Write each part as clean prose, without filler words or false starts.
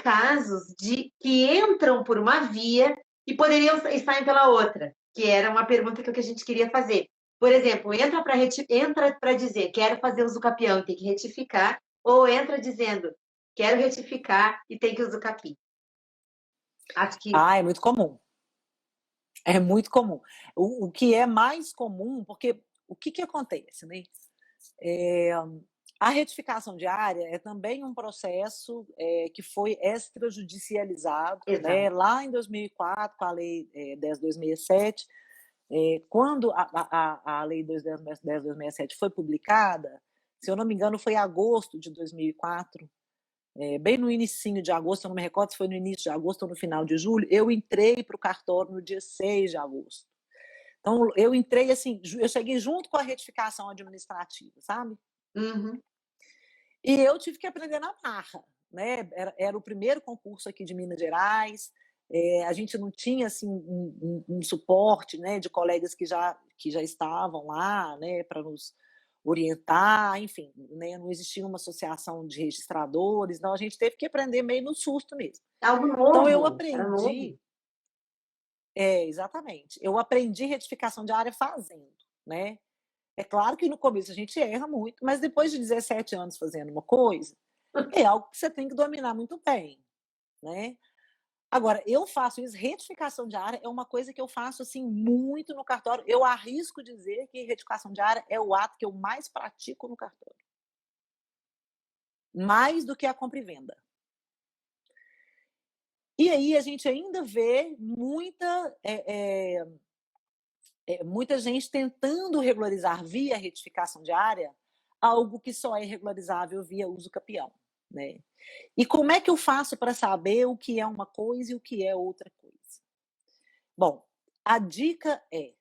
casos que entram por uma via e poderiam e saem pela outra, que era uma pergunta que a gente queria fazer. Por exemplo, entra para dizer quero fazer uso capião e tem que retificar, ou entra dizendo quero retificar e tem que usar capim. Acho que... é muito comum. É muito comum. O que é mais comum, porque o que acontece, né? A retificação diária é também um processo que foi extrajudicializado, né? Lá em 2004, com a Lei 10.267, quando a Lei 10.267 foi publicada, se eu não me engano, foi em agosto de 2004, bem no inicinho de agosto, eu não me recordo se foi no início de agosto ou no final de julho, eu entrei para o cartório no dia 6 de agosto. Então, eu entrei assim, eu cheguei junto com a retificação administrativa, sabe? Uhum. E eu tive que aprender na marra, né? Era o primeiro concurso aqui de Minas Gerais, a gente não tinha assim, um suporte, né, de colegas que já estavam lá, né, para nos orientar, enfim, né, não existia uma associação de registradores, então a gente teve que aprender meio no susto mesmo. Algo novo, então eu era aprendi, novo. Exatamente, eu aprendi retificação de área fazendo, né? É claro que no começo a gente erra muito, mas depois de 17 anos fazendo uma coisa, é algo que você tem que dominar muito bem, né? Agora, eu faço isso, retificação de área é uma coisa que eu faço assim muito no cartório. Eu arrisco dizer que retificação de área é o ato que eu mais pratico no cartório. Mais do que a compra e venda. E aí a gente ainda vê muita gente tentando regularizar via retificação de área algo que só é regularizável via uso capião, né? E como é que eu faço para saber o que é uma coisa e o que é outra coisa? Bom, a dica é: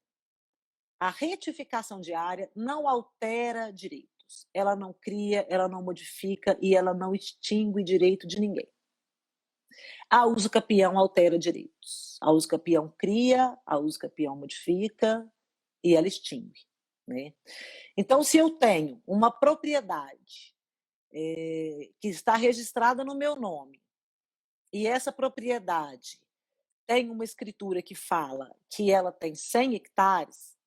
a retificação de área não altera direitos, ela não cria, ela não modifica e ela não extingue direito de ninguém. A uso capião altera direitos, a uso capião cria, a uso capião modifica e ela extingue, né? Então, se eu tenho uma propriedade que está registrada no meu nome e essa propriedade tem uma escritura que fala que ela tem 100 hectares,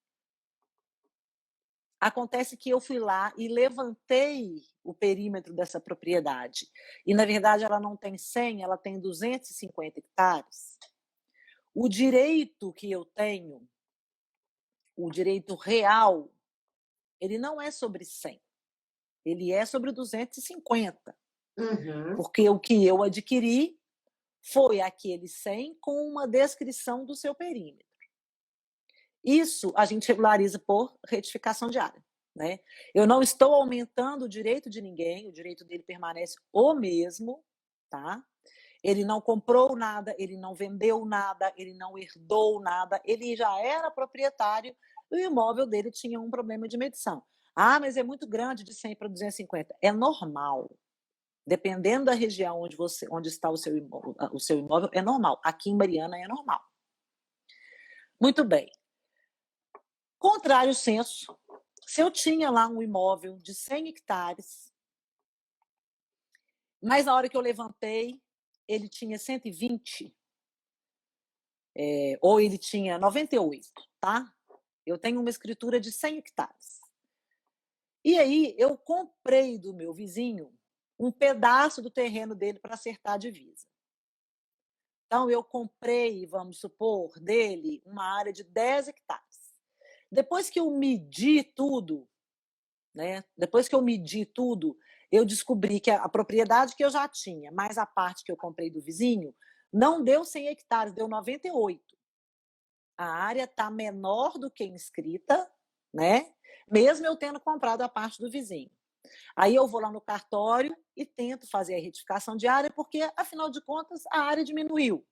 acontece que eu fui lá e levantei o perímetro dessa propriedade e, na verdade, ela não tem 100, ela tem 250 hectares. O direito que eu tenho, o direito real, ele não é sobre 100, ele é sobre 250. Uhum. Porque o que eu adquiri foi aquele 100 com uma descrição do seu perímetro. Isso a gente regulariza por retificação de área, né? Eu não estou aumentando o direito de ninguém, o direito dele permanece o mesmo, tá? Ele não comprou nada, ele não vendeu nada, ele não herdou nada, ele já era proprietário e o imóvel dele tinha um problema de medição. Ah, mas é muito grande, de 100 para 250. É normal. Dependendo da região onde está o seu imóvel, é normal. Aqui em Mariana é normal. Muito bem. Contrário senso, se eu tinha lá um imóvel de 100 hectares, mas na hora que eu levantei, ele tinha 120, ou ele tinha 98, tá? Eu tenho uma escritura de 100 hectares. E aí eu comprei do meu vizinho um pedaço do terreno dele para acertar a divisa. Então, eu comprei, vamos supor, dele uma área de 10 hectares. Depois que eu medi tudo, né? Depois que eu medi tudo, eu descobri que a propriedade que eu já tinha, mais a parte que eu comprei do vizinho, não deu 100 hectares, deu 98. A área está menor do que inscrita, né? Mesmo eu tendo comprado a parte do vizinho. Aí eu vou lá no cartório e tento fazer a retificação de área, porque, afinal de contas, a área diminuiu.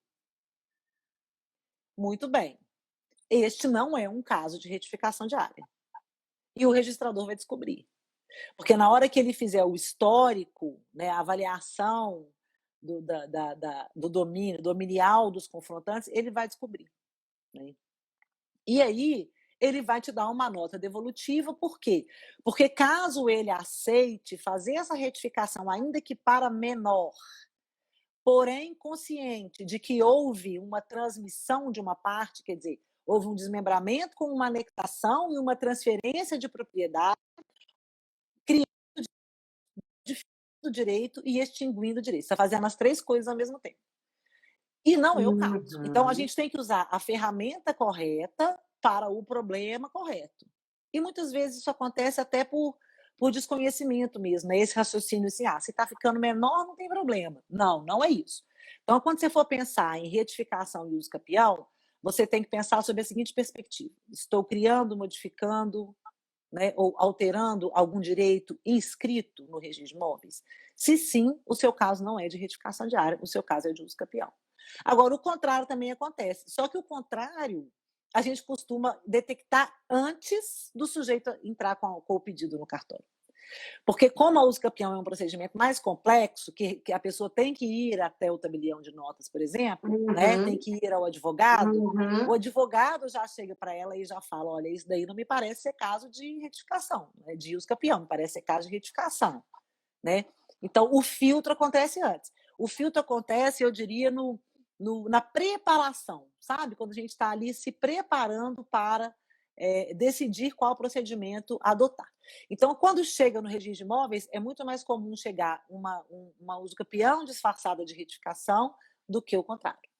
Muito bem. Este não é um caso de retificação de área. E o registrador vai descobrir. Porque na hora que ele fizer o histórico, né, a avaliação do domínio, dominial dos confrontantes, ele vai descobrir, né? E aí, ele vai te dar uma nota devolutiva, por quê? Porque caso ele aceite fazer essa retificação, ainda que para menor, porém consciente de que houve uma transmissão de uma parte, quer dizer, houve um desmembramento com uma anexação e uma transferência de propriedade, criando o direito e extinguindo o direito. Você está fazendo as 3 coisas ao mesmo tempo. E não é o caso. Então, a gente tem que usar a ferramenta correta para o problema correto. E muitas vezes isso acontece até por desconhecimento mesmo, né? Esse raciocínio assim, se está ficando menor, não tem problema. Não, não é isso. Então, quando você for pensar em retificação e uso capião, você tem que pensar sobre a seguinte perspectiva: estou criando, modificando, né, ou alterando algum direito inscrito no registro de imóveis? Se sim, o seu caso não é de retificação de área, o seu caso é de uso capião. Agora, o contrário também acontece, só que o contrário a gente costuma detectar antes do sujeito entrar com o pedido no cartório. Porque como a uso capião é um procedimento mais complexo, que a pessoa tem que ir até o tabelião de notas, por exemplo, né, tem que ir ao advogado, o advogado já chega para ela e já fala: olha, isso daí não me parece ser caso de retificação, né, de uso capião, me parece ser caso de retificação, né? Então, o filtro acontece antes. O filtro acontece, eu diria, na preparação, sabe? Quando a gente está ali se preparando para decidir qual procedimento adotar. Então, quando chega no registro de imóveis, é muito mais comum chegar uma uso capião disfarçada de retificação do que o contrário.